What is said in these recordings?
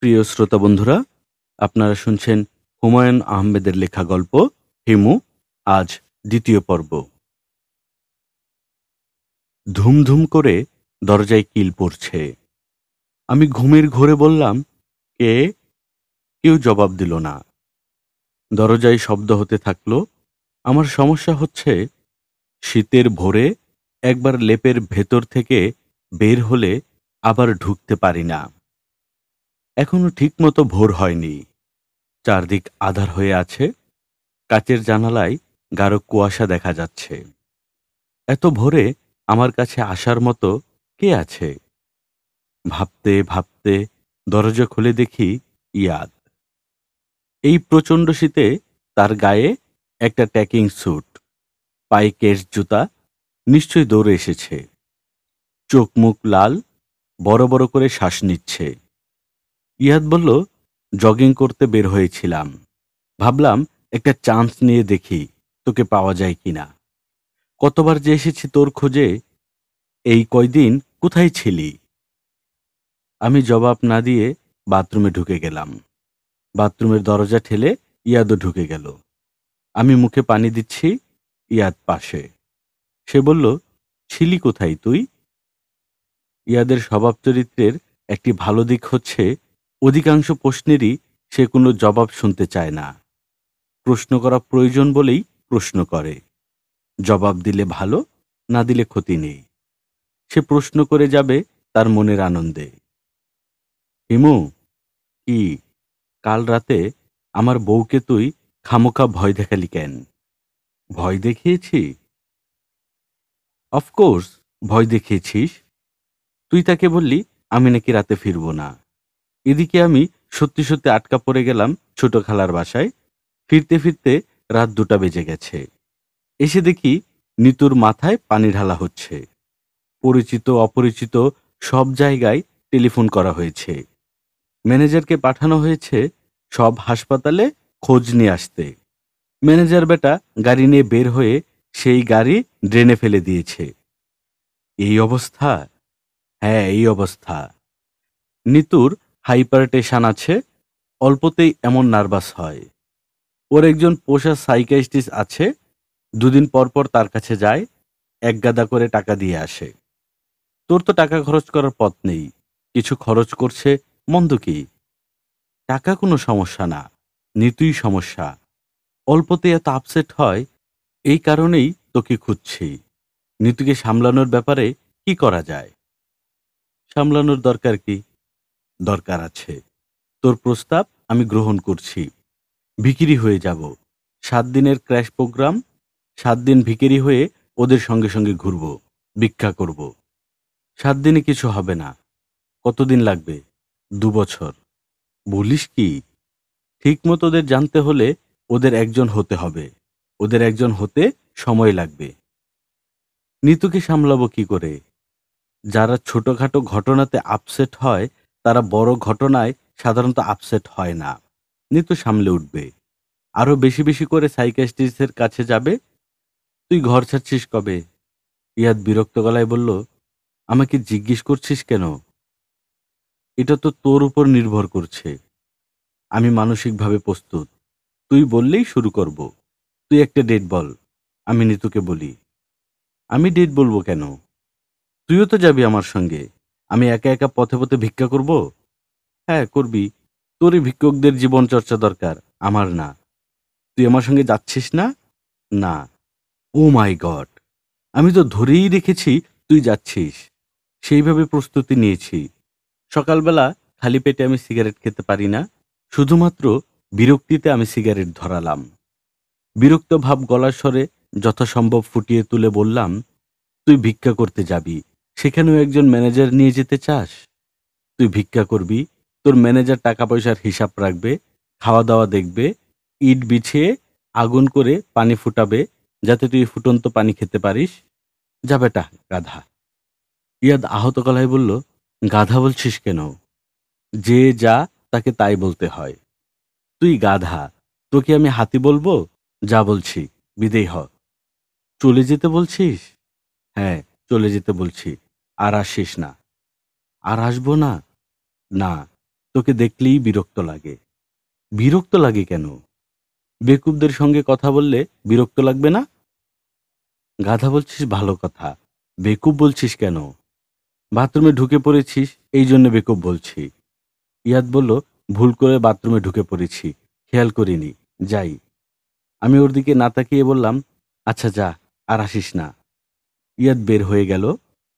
প্রিয় শ্রোতা বন্ধুরা, আপনারা শুনছেন হুমায়ুন আহমেদের লেখা গল্প হিমু। আজ দ্বিতীয় পর্ব। ধুমধুম করে দরজায় কিল পড়ছে। আমি ঘুমের ঘোরে বললাম, কে? কেউ জবাব দিল না। দরজায় শব্দ হতে থাকলো। আমার সমস্যা হচ্ছে, শীতের ভোরে একবার লেপের ভেতর থেকে বের হলে আবার ঢুকতে পারি না। এখনো ঠিকমতো ভোর হয়নি। চারদিক আঁধার হয়ে আছে। কাচের জানালায় গাঢ় কুয়াশা দেখা যাচ্ছে। এত ভোরে আমার কাছে আসার মতো কে আছে? ভাবতে ভাবতে দরজা খুলে দেখি ইয়াদ। এই প্রচণ্ড শীতে তার গায়ে একটা ট্যাকিং স্যুট, পায়ে কেস জুতা, নিশ্চয়ই দৌড়ে এসেছে। চোখ মুখ লাল, বড় বড় করে শ্বাস নিচ্ছে। ইয়াদ বলল, জগিং করতে বের হয়েছিলাম, ভাবলাম একটা চান্স নিয়ে দেখি তোকে পাওয়া যায় কিনা। কতবার যে এসেছি তোর খোঁজে, এই কয়দিন কোথায় ছিলি? আমি জবাব না দিয়ে বাথরুমে ঢুকে গেলাম। বাথরুমের দরজা ঠেলে ইয়াদও ঢুকে গেল। আমি মুখে পানি দিচ্ছি, ইয়াদ পাশে। সে বলল, ছিলি কোথায় তুই? ইয়াদের স্বভাব চরিত্রের একটি ভালো দিক হচ্ছে, অধিকাংশ প্রশ্নেরই সে কোনো জবাব শুনতে চায় না। প্রশ্ন করা প্রয়োজন বলেই প্রশ্ন করে। জবাব দিলে ভালো, না দিলে ক্ষতি নেই। সে প্রশ্ন করে যাবে তার মনের আনন্দে। হিমু, কি কাল রাতে আমার বউকে তুই খামোখা ভয় দেখালি কেন? ভয় দেখিয়েছি? অফকোর্স ভয় দেখিয়েছিস। তুই তাকে বললি আমি নাকি রাতে ফিরব না। এদিকে আমি সত্যি সত্যি আটকা পড়ে গেলাম ছোট খালার বাসায়। ফিরতে ফিরতে রাত 2টা বেজে গেছে। এসে দেখি নিতুর মাথায় পানি ঢালা হচ্ছে। পরিচিত অপরিচিত সব জায়গায় টেলিফোন করা হয়েছে। ম্যানেজারকে পাঠানো হয়েছে সব হাসপাতালে খোঁজ নিয়ে আসতে। ম্যানেজার বেটা গাড়ি নিয়ে বের হয়ে সেই গাড়ি ড্রেনে ফেলে দিয়েছে। এই অবস্থা? হ্যাঁ, এই অবস্থা। নিতুর হাইপারটেনশন আছে, অল্পতেই এমন নার্ভাস হয়। ওর একজন পোষা সাইকিয়াট্রিস্ট আছে, 2 দিন পর পর তার কাছে যায়, এক গাদা করে টাকা দিয়ে আসে। তোর তো টাকা খরচ করার পথ নেই, কিছু খরচ করছে, মন্দ কি? টাকা কোনো সমস্যা না, নিতুই সমস্যা। অল্পতে এত আপসেট হয়, এই কারণেই তোকে খুঁজছি। নিতুকে সামলানোর ব্যাপারে কি করা যায়? সামলানোর দরকার কি? দরকার আছে। তোর প্রস্তাব আমি গ্রহণ করছি। ভিখিরি হয়ে যাব। 7 দিনের ক্র্যাশ প্রোগ্রাম। 7 দিন ভিখিরি হয়ে ওদের সঙ্গে সঙ্গে ঘুরব, ভিক্ষা করব। 7 দিনে কিছু হবে না। কতদিন লাগবে? 2 বছর। বলিস কি? ঠিক মতো ওদের জানতে হলে ওদের একজন হতে হবে। ওদের একজন হতে সময় লাগবে। নিতুকে সামলাবো কি করে? যারা ছোটখাটো ঘটনাতে আপসেট হয়, তারা বড় ঘটনায় সাধারণত আপসেট হয় না। নিতু সামলে উঠবে। আরো বেশি বেশি করে সাইকিয়াট্রিস্টের কাছে যাবে। তুই ঘর ছাড়ছিস কবে? ইয়াদ বিরক্ত গলায় বলল, আমাকে জিজ্ঞেস করছিস কেন? এটা তো তোর উপর নির্ভর করছে। আমি মানসিকভাবে প্রস্তুত। তুই বললেই শুরু করব। তুই একটা ডেট বল। আমি নিতুকে বলি। আমি ডেট বলবো কেন? তুইও তো যাবি আমার সঙ্গে। আমি একা একা পথে পথে ভিক্ষা করব? হ্যাঁ, করবি। তোরই ভিক্ষুকদের জীবন চর্চা দরকার, আমার না। তুই আমার সঙ্গে যাচ্ছিস না? না। ও মাই গড! আমি তো ধরেই রেখেছি তুই যাচ্ছিস। সেইভাবে প্রস্তুতি নিয়েছি। সকালবেলা খালি পেটে আমি সিগারেট খেতে পারি না। শুধুমাত্র বিরক্তিতে আমি সিগারেট ধরালাম। বিরক্ত ভাব গলার স্বরে যথাসম্ভব ফুটিয়ে তুলে বললাম, তুই ভিক্ষা করতে যাবি, সেখানেও একজন ম্যানেজার নিয়ে যেতে চাস? তুই ভিক্ষা করবি, তোর ম্যানেজার টাকা পয়সার হিসাব রাখবে, খাওয়া দাওয়া দেখবে, ইট বিছিয়ে আগুন করে পানি ফুটাবে, যাতে তুই ফুটন্ত পানি খেতে পারিস। যা বেটা, গাধা। ইয়াদ আহত গলায় বলল, গাধা বলছিস কেন? যে যা তাকে তাই বলতে হয়। তুই গাধা, তোকে আমি হাতি বলবো? যা বলছি, বিদেয় হ। চলে যেতে বলছিস? হ্যাঁ, চলে যেতে বলছি। আর আসিস না। আর আসবো না? না। তোকে দেখলেই বিরক্ত লাগে। বিরক্ত লাগে কেন? বেকুবদের সঙ্গে কথা বললে বিরক্ত লাগবে না? গাধা বলছিস ভালো কথা, বেকুব বলছিস কেন? বাথরুমে ঢুকে পড়েছিস, এই জন্য বেকুব বলছি। ইয়াদ বলল, ভুল করে বাথরুমে ঢুকে পড়েছি, খেয়াল করিনি, যাই। আমি ওর দিকে না তাকিয়ে বললাম, আচ্ছা যা, আর আসিস না। ইয়াদ বের হয়ে গেল।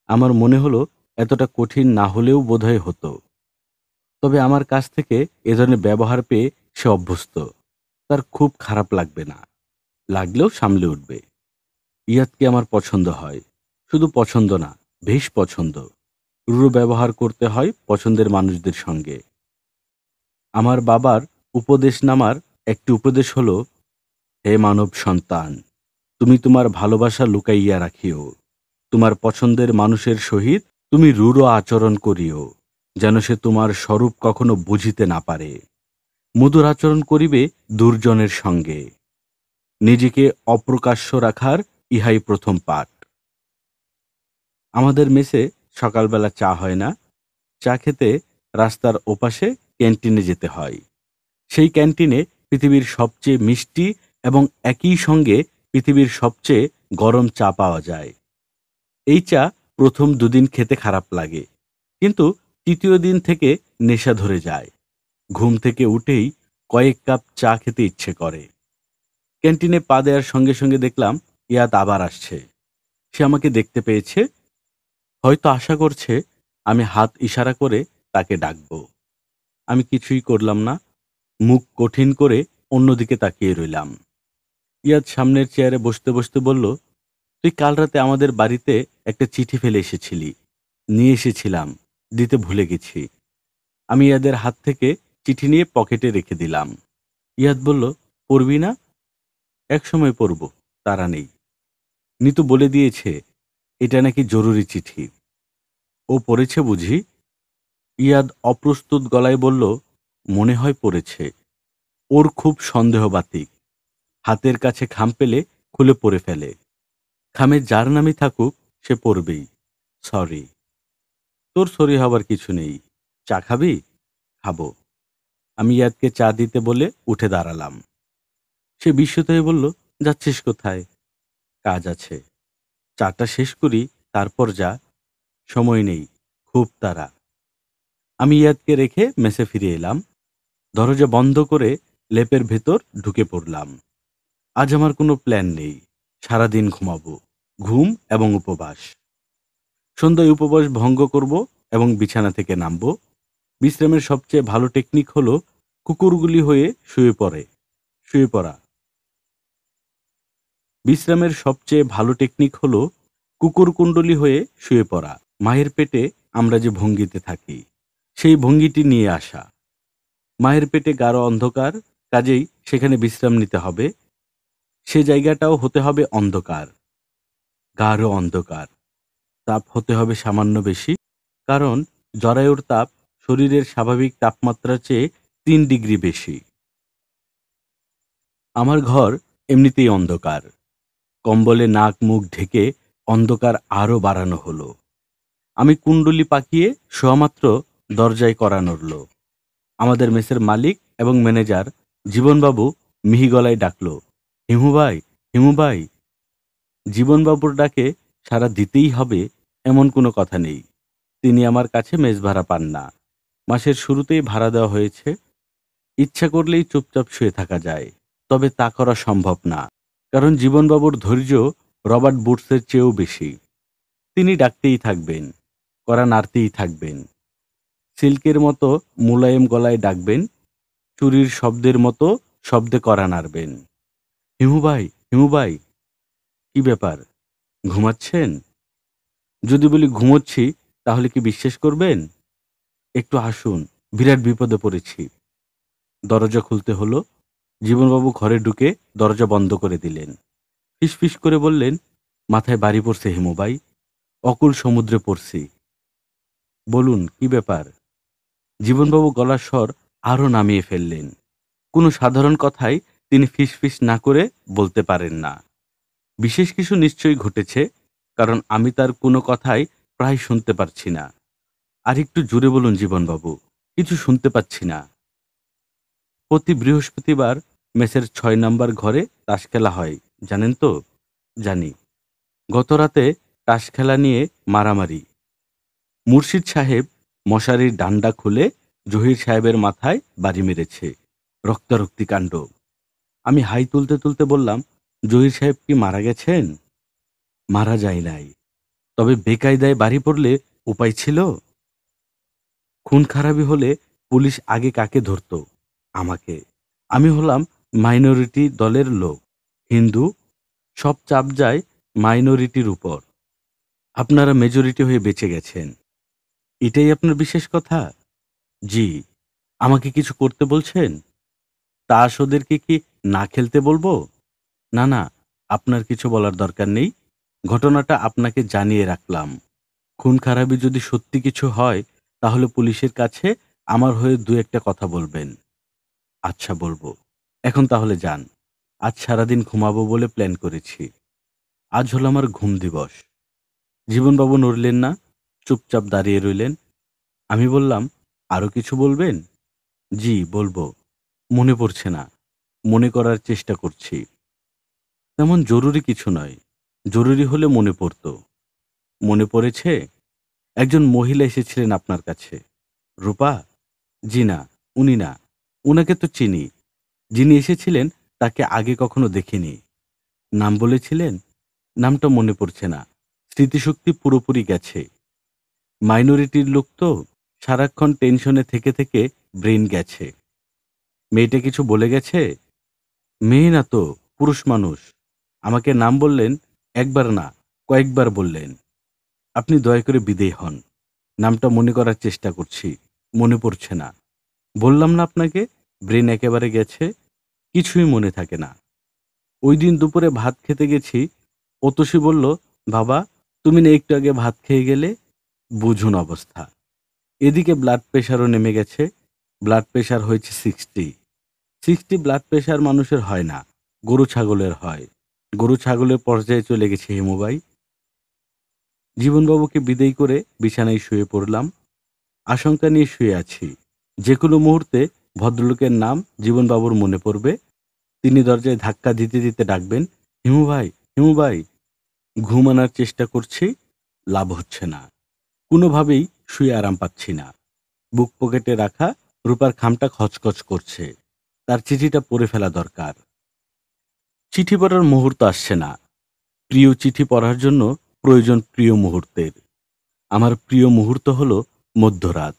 আমার মনে হলো এতটা কঠিন না হলেও বোধহয় হতো। তবে আমার কাছ থেকে এ ধরনের ব্যবহার পেয়ে সে অভ্যস্ত, তার খুব খারাপ লাগবে না, লাগলেও সামলে উঠবে। ইয়াদকে আমার পছন্দ হয়, শুধু পছন্দ না, বেশ পছন্দ। রূঢ় ব্যবহার করতে হয় পছন্দের মানুষদের সঙ্গে। আমার বাবার উপদেশনামার একটি উপদেশ হলো, হে মানব সন্তান, তুমি তোমার ভালোবাসা লুকাইয়া রাখিও, তোমার পছন্দের মানুষের সহিত তুমি রূঢ় আচরণ করিও, যেন সে তোমার স্বরূপ কখনো বুঝিতে না পারে। মধুর আচরণ করিবে দুর্জনের সঙ্গে, নিজেকে অপ্রকাশ্য রাখার ইহাই প্রথম পাঠ। আমাদের মেসে সকালবেলা চা হয় না। চা খেতে রাস্তার ওপাশে ক্যান্টিনে যেতে হয়। সেই ক্যান্টিনে পৃথিবীর সবচেয়ে মিষ্টি এবং একই সঙ্গে পৃথিবীর সবচেয়ে গরম চা পাওয়া যায়। এই চা প্রথম দুদিন খেতে খারাপ লাগে, কিন্তু তৃতীয় দিন থেকে নেশা ধরে যায়। ঘুম থেকে উঠেই কয়েক কাপ চা খেতে ইচ্ছে করে। ক্যান্টিনে পা দেওয়ার সঙ্গে সঙ্গে দেখলাম ইয়াদ আবার আসছে। সে আমাকে দেখতে পেয়েছে, হয়তো আশা করছে আমি হাত ইশারা করে তাকে ডাকব। আমি কিছুই করলাম না, মুখ কঠিন করে অন্যদিকে তাকিয়ে রইলাম। ইয়াদ সামনের চেয়ারে বসতে বসতে বলল, তুই কাল রাতে আমাদের বাড়িতে একটা চিঠি ফেলে এসেছিলি, নিয়ে এসেছিলাম, দিতে ভুলে গেছি। আমি ইয়াদের হাত থেকে চিঠি নিয়ে পকেটে রেখে দিলাম। ইয়াদ বলল, পড়বি না? এক সময় পড়ব, তারা নেই। নিতু বলে দিয়েছে এটা নাকি জরুরি চিঠি। ও পড়েছে বুঝি? ইয়াদ অপ্রস্তুত গলায় বলল, মনে হয় পড়েছে। ওর খুব সন্দেহবাতিক, হাতের কাছে খাম পেলে খুলে পড়ে ফেলে। খামে যার নামই থাকুক সে পড়বেই। সরি। তোর সরি হবার কিছু নেই। চা খাবি? খাবো। আমি ইয়াদকে চা দিতে বলে উঠে দাঁড়ালাম। সে বিস্মিত হয়ে বলল, যাচ্ছিস কোথায়? কাজ আছে। চাটা শেষ করি, তারপর যা। সময় নেই, খুব তাড়া। আমি ইয়াদকে রেখে মেসে ফিরে এলাম। দরজা বন্ধ করে লেপের ভেতর ঢুকে পড়লাম। আজ আমার কোনো প্ল্যান নেই। সারাদিন ঘুমাবো, ঘুম এবং উপবাস। সন্ধ্যায় উপবাস ভঙ্গ করব এবং বিছানা থেকে নামব। বিশ্রামের সবচেয়ে ভালো টেকনিক হলো কুকুরগুলি হয়ে শুয়ে পড়া। বিশ্রামের সবচেয়ে ভালো টেকনিক হলো কুকুরকুণ্ডলী হয়ে শুয়ে পড়া। মায়ের পেটে আমরা যে ভঙ্গিতে থাকি, সেই ভঙ্গিটি নিয়ে আসা। মায়ের পেটে গাঢ় অন্ধকার, কাজেই সেখানে বিশ্রাম নিতে হবে। সে জায়গাটাও হতে হবে অন্ধকার, গাঢ় অন্ধকার। তাপ হতে হবে সামান্য বেশি, কারণ জরায়ুর তাপ শরীরের স্বাভাবিক তাপমাত্রার চেয়ে 3 ডিগ্রি বেশি। আমার ঘর এমনিতেই অন্ধকার। কম্বলে নাক মুখ ঢেকে অন্ধকার আরো বাড়ানো হলো। আমি কুণ্ডলি পাকিয়ে শোয়ামাত্র দরজায় কড়া নড়ল। আমাদের মেসের মালিক এবং ম্যানেজার জীবনবাবু মিহি গলায় ডাকল, হিমু ভাই, হিমু ভাই। জীবনবাবুর ডাকে সাড়া দিতেই হবে এমন কোনো কথা নেই। তিনি আমার কাছে মেস ভাড়া পান না। মাসের শুরুতেই ভাড়া দেওয়া হয়েছে। ইচ্ছা করলেই চুপচাপ শুয়ে থাকা যায়, তবে তা করা সম্ভব না, কারণ জীবনবাবুর ধৈর্য রবার্ট বুটসের চেয়েও বেশি। তিনি ডাকতেই থাকবেন, কড়া নাড়তেই থাকবেন। সিল্কের মতো মোলায়েম গলায় ডাকবেন, চুরির শব্দের মতো শব্দে কড়া নাড়বেন। হিমু ভাই, হিমু ভাই। কি ব্যাপার, ঘুমাচ্ছেন? যদি বলি ঘুমোচ্ছি, তাহলে কি বিশ্বাস করবেন? একটু আসুন, বিরাট বিপদে পড়েছি। দরজা খুলতে হলো। জীবনবাবু ঘরে ঢুকে দরজা বন্ধ করে দিলেন। ফিসফিস করে বললেন, মাথায় বাড়ি পড়ছে হিমু ভাই, অকুল সমুদ্রে পড়ছি। বলুন কি ব্যাপার? জীবনবাবু গলার স্বর আরো নামিয়ে ফেললেন। কোনো সাধারণ কথাই তিনি ফিসফিস না করে বলতে পারেন না। বিশেষ কিছু নিশ্চয়ই ঘটেছে, কারণ আমি তার কোনো কথাই প্রায় শুনতে পারছি না। আর একটু জোরে বলুন জীবনবাবু, কিছু শুনতে পাচ্ছি না। প্রতি বৃহস্পতিবার মেসের ৬ নাম্বার ঘরে তাস খেলা হয়, জানেন তো? জানি। গত রাতে তাস খেলা নিয়ে মারামারি। মুর্শিদ সাহেব মশারির ডান্ডা খুলে জহির সাহেবের মাথায় বাড়ি মেরেছে। রক্তারক্তি কাণ্ড। আমি হাই তুলতে তুলতে বললাম, জহির সাহেব কি মারা গেছেন? মারা যায় নাই। তবে বেকায়দায় বাড়ি পড়লে উপায় ছিল? খুন খারাপি হলে পুলিশ আগে কাকে ধরত? আমাকে। আমি হলাম মাইনরিটি দলের লোক, হিন্দু। সব চাপ যায় মাইনরিটির উপর। আপনারা মেজরিটি হয়ে বেঁচে গেছেন, এটাই আপনার বিশেষ কথা? জি। আমাকে কিছু করতে বলছেন? তাস ওদেরকে কি না খেলতে বলবো? না না, আপনার কিছু বলার দরকার নেই। ঘটনাটা আপনাকে জানিয়ে রাখলাম। খুন খারাপি যদি সত্যি কিছু হয়, তাহলে পুলিশের কাছে আমার হয়ে দু একটা কথা বলবেন। আচ্ছা, বলবো। এখন তাহলে যান। আজ সারাদিন ঘুমাবো বলে প্ল্যান করেছি। আজ হলো আমার ঘুম দিবস। জীবনবাবু নড়লেন না, চুপচাপ দাঁড়িয়ে রইলেন। আমি বললাম, আরো কিছু বলবেন? জি, বলবো। মনে পড়ছে না। মনে করার চেষ্টা করছি। তেমন জরুরি কিছু নয়। জরুরি হলে মনে পড়তো। মনে পড়েছে, একজন মহিলা এসেছিলেন আপনার কাছে। রূপা? জি না, উনি না। উনাকে তো চিনি। যিনি এসেছিলেন তাকে আগে কখনো দেখিনি। নাম বলেছিলেন? নামটা মনে পড়ছে না। স্মৃতিশক্তি পুরোপুরি গেছে। মাইনরিটির লোক তো, সারাক্ষণ টেনশনে থেকে থেকে ব্রেন গেছে। মেয়েটা কিছু বলে গেছে? মেয়ে না তো, পুরুষ মানুষ। আমাকে নাম বললেন, একবার না, কয়েকবার বললেন। আপনি দয়া করে বিদেয় হন। নামটা মনে করার চেষ্টা করছি, মনে পড়ছে না। বললাম না আপনাকে, ব্রেন একেবারে গেছে, কিছুই মনে থাকে না। ওই দিন দুপুরে ভাত খেতে গেছি, অতসী বলল, বাবা, তুমি না একটু আগে ভাত খেয়ে গেলে? বুঝুন অবস্থা। এদিকে ব্লাড প্রেশারও নেমে গেছে। ব্লাড প্রেশার হয়েছে 60। 60 ব্লাড প্রেশার মানুষের হয় না, গরু ছাগলের হয়। গরু ছাগলের পর্যায়ে চলে গেছে হেমুবাই। জীবনবাবুকে বিদেয় করে বিছানায় শুয়ে পড়লাম। আশঙ্কা নিয়ে শুয়ে আছি, যে কোনো মুহূর্তে ভদ্রলোকের নাম জীবনবাবুর মনে পড়বে। তিনি দরজায় ধাক্কা দিতে দিতে ডাকবেন, হিমু ভাই, হিমু ভাই। ঘুম আনার চেষ্টা করছি, লাভ হচ্ছে না। কোনোভাবেই শুয়ে আরাম পাচ্ছি না। বুক পকেটে রাখা রূপার খামটা খচখচ করছে। তার চিঠিটা পড়ে ফেলা দরকার। চিঠি পড়ার মুহূর্ত আসছে না। প্রিয় চিঠি পড়ার জন্য প্রয়োজন প্রিয় মুহূর্তের। আমার প্রিয় মুহূর্ত হলো মধ্যরাত,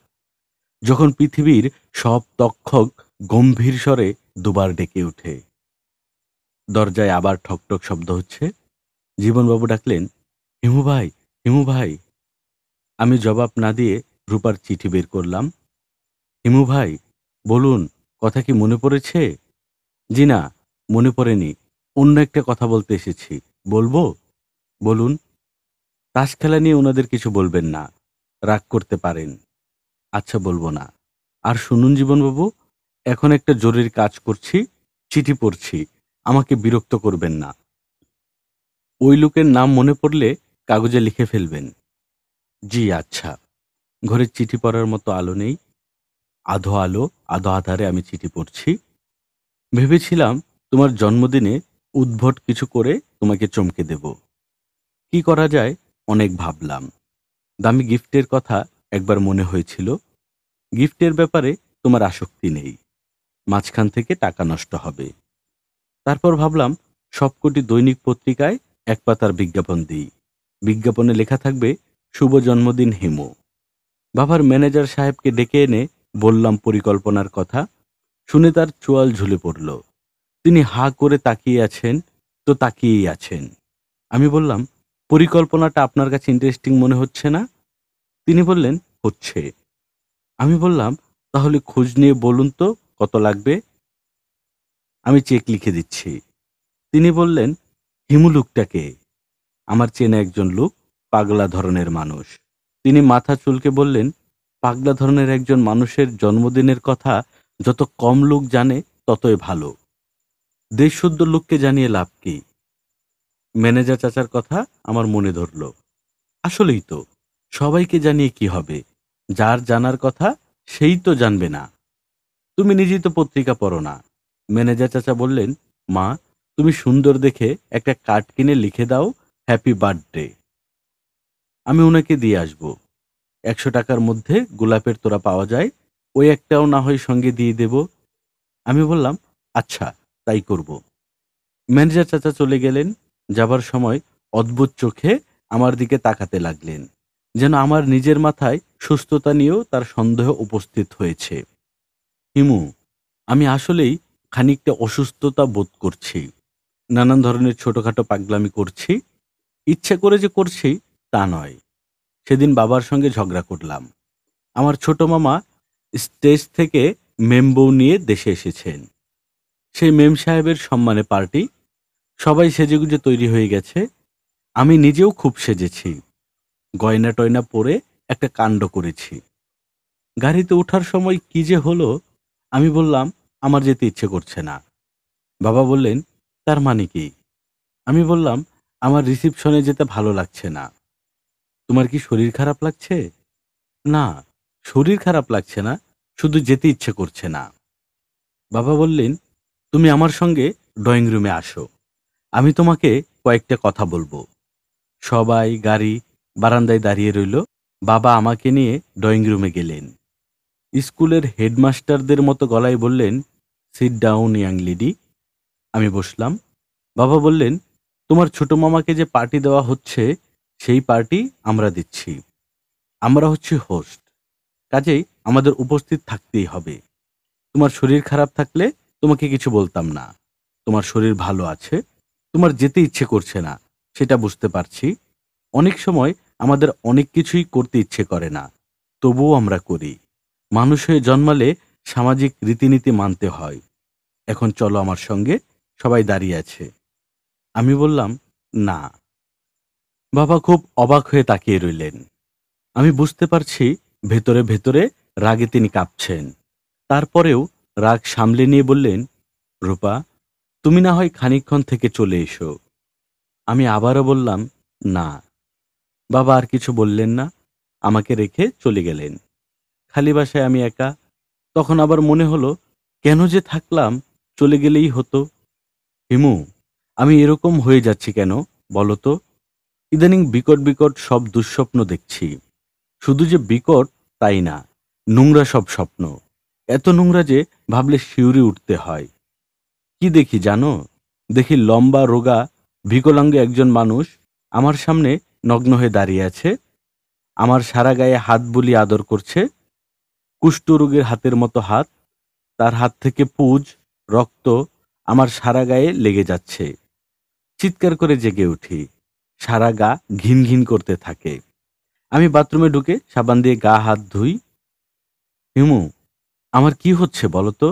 যখন পৃথিবীর সব তক্ষক গম্ভীর স্বরে দুবার ডেকে ওঠে। দরজায় আবার ঠকঠক শব্দ হচ্ছে। জীবনবাবু ডাকলেন, হিমু ভাই, হিমু ভাই। আমি জবাব না দিয়ে রূপার চিঠি বের করলাম। হিমু ভাই, বলুন, কথা কি মনে পড়েছে? জি না, মনে পড়েনি। অন্য একটা কথা বলতে এসেছি। বলবো? বলুন। তাস খেলা নিয়ে ওনাদের কিছু বলবেন না, রাগ করতে পারেন। আচ্ছা, বলবো না। আর শুনুন জীবনবাবু, এখন একটা জরুরি কাজ করছি, চিঠি পড়ছি। আমাকে বিরক্ত করবেন না। ওই লোকের নাম মনে পড়লে কাগজে লিখে ফেলবেন। জি, আচ্ছা। ঘরের চিঠি পড়ার মতো আলো নেই। আধো আলো, আধো আধারে আমি চিঠি পড়ছি। ভেবেছিলাম তোমার জন্মদিনে উদ্ভট কিছু করে তোমাকে চমকে দেব। কি করা যায় অনেক ভাবলাম। দামি গিফটের কথা একবার মনে হয়েছিল। গিফটের ব্যাপারে তোমার আসক্তি নেই, মাঝখান থেকে টাকা নষ্ট হবে। তারপর ভাবলাম সবকটি দৈনিক পত্রিকায় এক পাতার বিজ্ঞাপন দিই। বিজ্ঞাপনে লেখা থাকবে, শুভ জন্মদিন হেমো। বাবার ম্যানেজার সাহেবকে ডেকে এনে বললাম পরিকল্পনার কথা। শুনে তার চোয়াল ঝুলে পড়ল। তিনি হা করে তাকিয়ে আছেন, তো তাকিয়েই আছেন। আমি বললাম, পরিকল্পনাটা আপনার কাছে ইন্টারেস্টিং মনে হচ্ছে না? তিনি বললেন, হচ্ছে। আমি বললাম, তাহলে খোঁজ নিয়ে বলুন তো কত লাগবে। আমি চেক লিখে দিচ্ছি। তিনি বললেন, হিমু লোকটাকে? আমার চেনা একজন লোক, পাগলা ধরনের মানুষ। তিনি মাথা চুলকে বললেন, পাগলা ধরনের একজন মানুষের জন্মদিনের কথা যত কম লোক জানে ততই ভালো। দেশশুদ্ধ লোককে জানিয়ে লাভ কি? ম্যানেজার চাচার কথা আমার মনে ধরল। আসলেই তো, সবাইকে জানিয়ে কি হবে? যার জানার কথা সেই তো জানবে না। তুমি নিজেই তো পত্রিকা পড়ো না। ম্যানেজার চাচা বললেন, মা, তুমি সুন্দর দেখে একটা কার্ড কিনে লিখে দাও, হ্যাপি বার্থডে। আমি ওনাকে দিয়ে আসব। 100 টাকার মধ্যে গোলাপের তোড়া পাওয়া যায়, ওই একটাও না হয় সঙ্গে দিয়ে দেব। আমি বললাম, আচ্ছা, তাই করব। ম্যানেজার চাচা চলে গেলেন। যাবার সময় অদ্ভুত চোখে আমার দিকে তাকাতে লাগলেন, যেন আমার নিজের মাথায় সুস্থতা নিয়েও তার সন্দেহ উপস্থিত হয়েছে। হিমু, আমি আসলেই খানিকটা অসুস্থতা বোধ করছি। নানান ধরনের ছোটখাটো পাগলামি করছি। ইচ্ছে করে যে করছি তা নয়। সেদিন বাবার সঙ্গে ঝগড়া করলাম। আমার ছোট মামা স্টেজ থেকে মেম বউ নিয়ে দেশে এসেছেন। সেই মেম সাহেবের সম্মানে পার্টি। সবাই সেজেগুজে তৈরি হয়ে গেছে। আমি নিজেও খুব সেজেছি। গয়না টয়না পরে একটা কাণ্ড করেছি। গাড়িতে ওঠার সময় কি যে হলো, আমি বললাম, আমার যেতে ইচ্ছে করছে না। বাবা বললেন, তার মানে কি? আমি বললাম, আমার রিসিপশনে যেতে ভালো লাগছে না। তোমার কি শরীর খারাপ লাগছে? না, শরীর খারাপ লাগছে না, শুধু যেতে ইচ্ছে করছে না। বাবা বললেন, তুমি আমার সঙ্গে ড্রয়িং রুমে আসো, আমি তোমাকে কয়েকটা কথা বলবো। সবাই গাড়ি বারান্দায় দাঁড়িয়ে রইল। বাবা আমাকে নিয়ে ড্রয়িং রুমে গেলেন। স্কুলের হেডমাস্টারদের মতো গলায় বললেন, সিট ডাউন ইয়াং লেডি। আমি বসলাম। বাবা বললেন, তোমার ছোট মামাকে যে পার্টি দেওয়া হচ্ছে, সেই পার্টি আমরা দিচ্ছি। আমরা হচ্ছি হোস্ট, কাজেই আমাদের উপস্থিত থাকতেই হবে। তোমার শরীর খারাপ থাকলে তোমাকে কিছু বলতাম না। তোমার শরীর ভালো আছে, তোমার যেতে ইচ্ছে করছে না, সেটা বুঝতে পারছি। অনেক সময় আমাদের অনেক কিছুই করতে ইচ্ছে করে না, তবুও আমরা করি। মানুষ হয়ে জন্মালে সামাজিক রীতিনীতি মানতে হয়। এখন চলো আমার সঙ্গে। সবাই দাঁড়িয়ে আছে। আমি বললাম, না। বাবা খুব অবাক হয়ে তাকিয়ে রইলেন। আমি বুঝতে পারছি ভেতরে ভেতরে রাগে তিনি কাঁপছেন। তারপরেও রাগ সামলে নিয়ে বললেন, রূপা, তুমি না হয় খানিকক্ষণ থেকে চলে এসো। আমি আবারও বললাম, না। বাবা আর কিছু বললেন না, আমাকে রেখে চলে গেলেন। খালি বাসায় আমি একা। তখন আবার মনে হলো, কেন যে থাকলাম, চলে গেলেই হতো। হিমু, আমি এরকম হয়ে যাচ্ছি কেন বলো তো? ইদানিং বিকট বিকট সব দুঃস্বপ্ন দেখছি। শুধু যে বিকট তাই না, নোংরা সব স্বপ্ন। এত নোংরা যে ভাবলে শিউরে উঠতে হয়। কি দেখি জানো? দেখি লম্বা রোগা বিকলাঙ্গ একজন মানুষ আমার সামনে নগ্ন হয়ে দাঁড়িয়ে আছে। আমার সারা গায়ে হাত বুলিয়ে আদর করছে। কুষ্ঠরোগীর হাতের মতো হাত। তার হাত থেকে পুজ, রক্ত আমার সারা গায়ে লেগে যাচ্ছে। চিৎকার করে জেগে উঠি। সারা গা ঘিন ঘিন করতে থাকে। আমি বাথরুমে ঢুকে সাবান দিয়ে গা হাত ধুই। হিমু, আমার কি হচ্ছে বলো তো?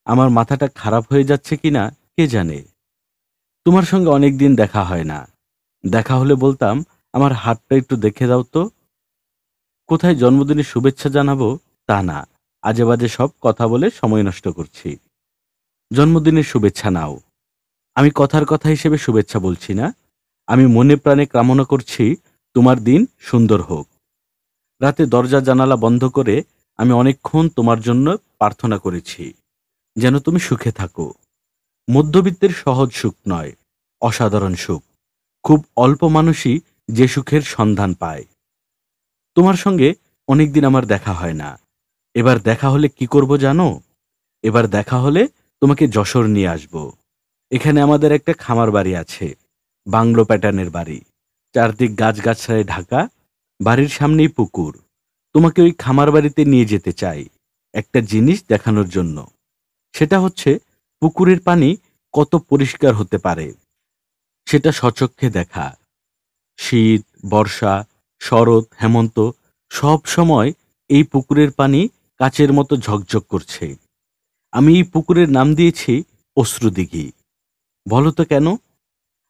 আমার মাথাটা খারাপ হয়ে যাচ্ছে কিনা কে জানে। তোমার সঙ্গে অনেকদিন দেখা হয় না। দেখা হলে বলতাম, আমার হাতটা একটু দেখে দাও তো। কোথায় জন্মদিনের শুভেচ্ছা জানাবো তা না, আজে বাজে সব কথা বলে সময় নষ্ট করছি। জন্মদিনের শুভেচ্ছা নাও। আমি কথার কথা হিসেবে শুভেচ্ছা বলছি না। আমি মনে প্রাণে কামনা করছি তোমার দিন সুন্দর হোক। রাতে দরজা জানালা বন্ধ করে আমি অনেকক্ষণ তোমার জন্য প্রার্থনা করেছি, যেন তুমি সুখে থাকো। মধ্যবিত্তের সহজ সুখ নয়, অসাধারণ সুখ। খুব অল্প মানুষই যে সুখের সন্ধান পায়। তোমার সঙ্গে অনেকদিন আমার দেখা হয় না। এবার দেখা হলে কি করব জানো? এবার দেখা হলে তোমাকে যশোর নিয়ে আসব। এখানে আমাদের একটা খামার বাড়ি আছে, বাংলো প্যাটার্নের বাড়ি। চারদিক গাছগাছড়ায় ঢাকা। বাড়ির সামনেই পুকুর। তোমাকে ওই খামার বাড়িতে নিয়ে যেতে চাই, একটা জিনিস দেখানোর জন্য। সেটা হচ্ছে পুকুরের পানি কত পরিষ্কার হতে পারে, সেটা স্বচক্ষে দেখা। শীত, বর্ষা, শরৎ, হেমন্ত সব সময় এই পুকুরের পানি কাচের মতো ঝকঝক করছে। আমি এই পুকুরের নাম দিয়েছি অশ্রুদিঘি। বলো তো কেন?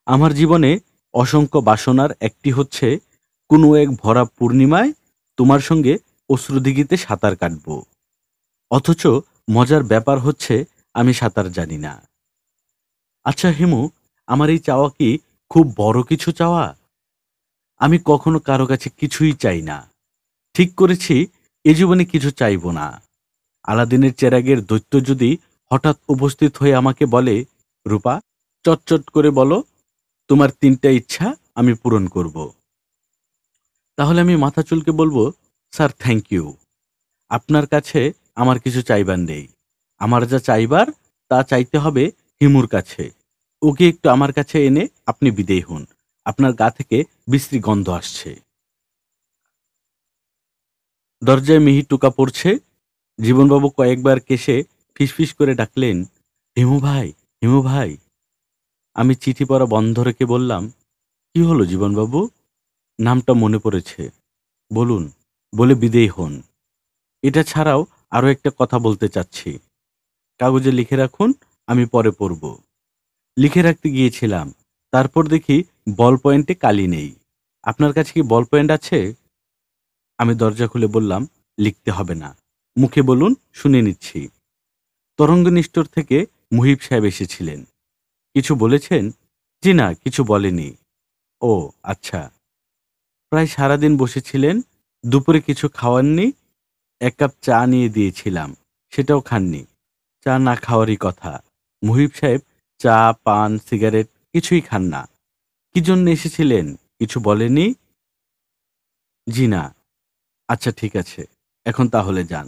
আমার জীবনে অসংখ্য বাসনার একটি হচ্ছে কোনো এক ভরা পূর্ণিমায় তোমার সঙ্গে অশ্রুদিঘিতে সাঁতার কাটব। অথচ মজার ব্যাপার হচ্ছে আমি সাঁতার জানি না। আচ্ছা হিমু, আমার এই চাওয়া কি খুব বড় কিছু চাওয়া? আমি কখনো কারো কাছে কিছুই চাই না। ঠিক করেছি এ জীবনে কিছু চাইব না। আলাদিনের চেরাগের দৈত্য যদি হঠাৎ উপস্থিত হয়ে আমাকে বলে, রূপা, চটচট করে বলো তোমার ৩টা ইচ্ছা আমি পূরণ করব, তাহলে আমি মাথা চুলকে বলবো, স্যার থ্যাংক ইউ, আপনার কাছে আমার কিছু চাইবার নেই। আমার যা চাইবার তা চাইতে হবে হিমুর কাছে। ওকে একটু আমার কাছে এনে আপনি বিদেয় হন। আপনার গা থেকে বিশ্রী গন্ধ আসছে। দরজায় মিহি টোকা পড়ছে। জীবনবাবু কয়েকবার কেশে ফিসফিস করে ডাকলেন, হিমু ভাই, হিমু ভাই। আমি চিঠি পড়া বন্ধ রেখে বললাম, কি হলো জীবনবাবু? নামটা মনে পড়েছে, বলুন, বলে বিদেয় হন। এটা ছাড়াও আরো একটা কথা বলতে চাচ্ছি। কাগজে লিখে রাখুন, আমি পরে পড়ব। লিখে রাখতে গিয়েছিলাম, তারপর দেখি বল পয়েন্টে কালি নেই। আপনার কাছে কি বল পয়েন্ট আছে? আমি দরজা খুলে বললাম, লিখতে হবে না, মুখে বলুন, শুনে নিচ্ছি। তরঙ্গনিষ্ঠর থেকে মুহিব সাহেব এসেছিলেন। কিছু বলেছেন? জি না, কিছু বলেনি। ও আচ্ছা। প্রায় সারাদিন বসেছিলেন, দুপুরে কিছু খাওয়াননি। ১ কাপ চা নিয়ে দিয়েছিলাম, সেটাও খাননি। চা না খাওয়ারই কথা। মুহিব সাহেব চা, পান, সিগারেট কিছুই খান না। কি জন্য এসেছিলেন কিছু বলেনি? জি না। আচ্ছা ঠিক আছে, এখন তাহলে যান।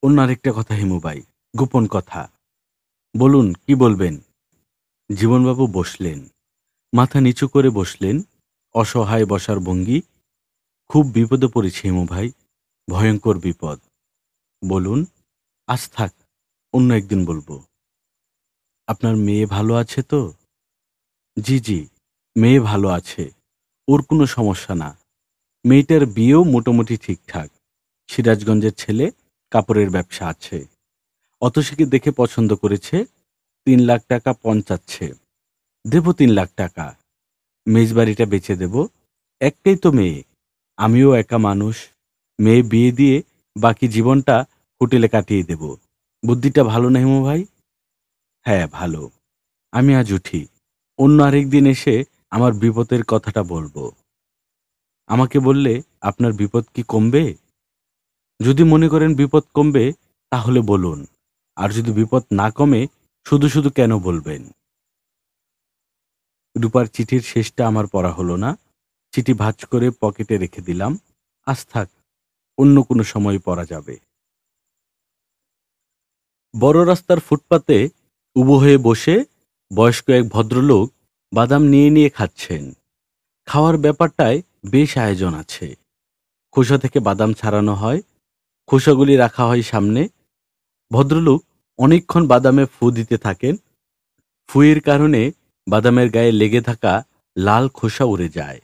অন্য আরেকটা কথা হিমুবাই, গোপন কথা। বলুন, কি বলবেন? জীবনবাবু বসলেন, মাথা নিচু করে বসলেন, অসহায় বসার ভঙ্গি। খুব বিপদে পড়েছি হিমু ভাই, ভয়ঙ্কর বিপদ। বলুন। আজ থাক, অন্য একদিন বলবো। আপনার মেয়ে ভালো আছে তো? জি জি, মেয়ে ভালো আছে, ওর কোনো সমস্যা না। মেয়েটার বিয়েও মোটামুটি ঠিকঠাক। সিরাজগঞ্জের ছেলে, কাপড়ের ব্যবসা আছে। অতসীকে দেখে পছন্দ করেছে, ৩ লাখ টাকা পণ চাচ্ছে। দেব ৩ লাখ টাকা। মেজবাড়িটা বেচে দেব। একটাই তো মেয়ে, আমিও একা মানুষ। মেয়ে বিয়ে দিয়ে বাকি জীবনটা হোটেলে কাটিয়ে দেব। বুদ্ধিটা ভালো না হিমু ভাই? হ্যাঁ ভালো। আমি আজ উঠি, অন্য আরেকদিন এসে আমার বিপদের কথাটা বলবো। আমাকে বললে আপনার বিপদ কি কমবে? যদি মনে করেন বিপদ কমবে তাহলে বলুন, আর যদি বিপদ না কমে শুধু শুধু কেন বলবেন? রূপার চিঠির শেষটা আমার পড়া হলো না। চিঠি ভাঁজ করে পকেটে রেখে দিলাম। আজ থাক, অন্য কোনো সময় পড়া যাবে। বড় রাস্তার ফুটপাতে উবু হয়ে বসে বয়স্ক এক ভদ্রলোক বাদাম নিয়ে নিয়ে খাচ্ছেন। খাওয়ার ব্যাপারটায় বেশ আয়োজন আছে। খোসা থেকে বাদাম ছাড়ানো হয়, খোসাগুলি রাখা হয় সামনে। ভদ্রলোক অনেকক্ষণ বাদামে ফু দিতে থাকেন। ফুয়ের কারণে বাদামের গায়ে লেগে থাকা লাল খোসা উড়ে যায়।